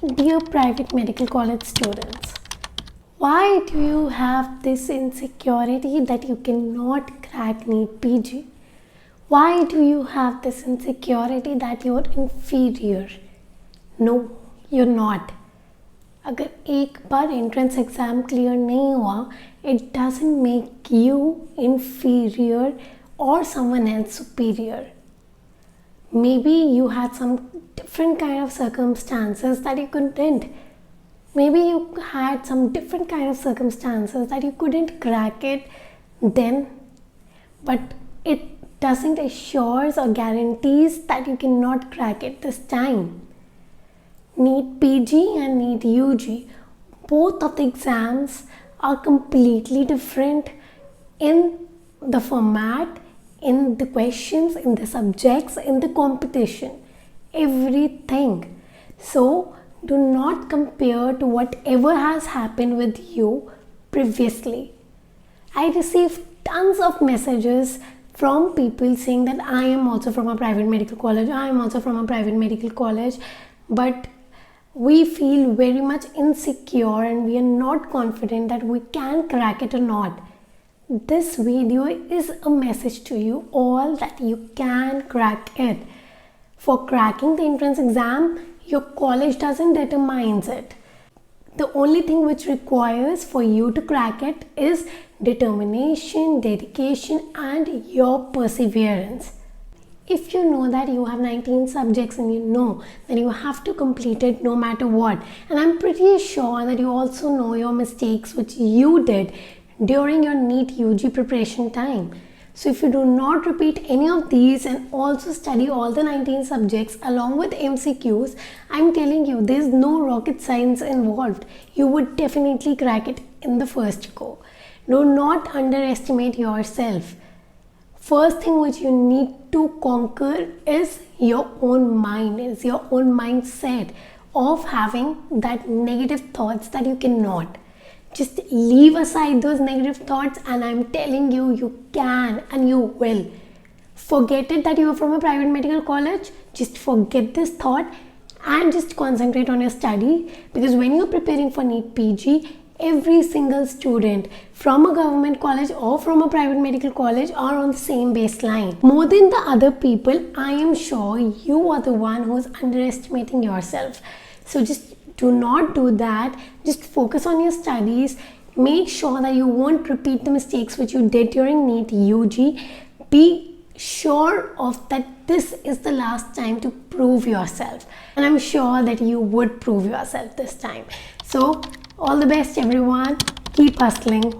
Dear private medical college students, why do you have this insecurity that you cannot crack NEET PG? Why do you have this insecurity that you're inferior? No, you're not. अगर एक बार entrance exam clear नहीं हुआ, it doesn't make you inferior or someone else superior. Maybe you had some different kind of circumstances that you couldn't. Maybe you had some different kind of circumstances that you couldn't crack it then, but it doesn't assures or guarantees that you cannot crack it this time. NEET PG and NEET UG, both of the exams are completely different in the format, in the questions, in the subjects, in the competition, everything. So do not compare to whatever has happened with you previously. I received tons of messages from people saying that I am also from a private medical college, I am also from a private medical college, but we feel very much insecure and we are not confident that we can crack it or not. This video is a message to you all that you can crack it. For cracking the entrance exam, your college doesn't determine it. The only thing which requires for you to crack it is determination, dedication and your perseverance. If you know that you have 19 subjects and you know that you have to complete it no matter what, and I'm pretty sure that you also know your mistakes which you did during your NEET UG preparation time. So if you do not repeat any of these and also study all the 19 subjects along with MCQs, I'm telling you there's no rocket science involved. You would definitely crack it in the first go. Do not underestimate yourself. First thing which you need to conquer is your own mind, is your own mindset of having that negative thoughts that you cannot. Just leave aside those negative thoughts and I'm telling you, you can and you will. Forget it that you are from a private medical college. Just forget this thought and just concentrate on your study, because when you're preparing for NEET PG, every single student from a government college or from a private medical college are on the same baseline. More than the other people, I am sure you are the one who's underestimating yourself. So just do not do that. Just focus on your studies. Make sure that you won't repeat the mistakes which you did during NEET UG. Be sure of that this is the last time to prove yourself. And I'm sure that you would prove yourself this time. So all the best everyone. Keep hustling.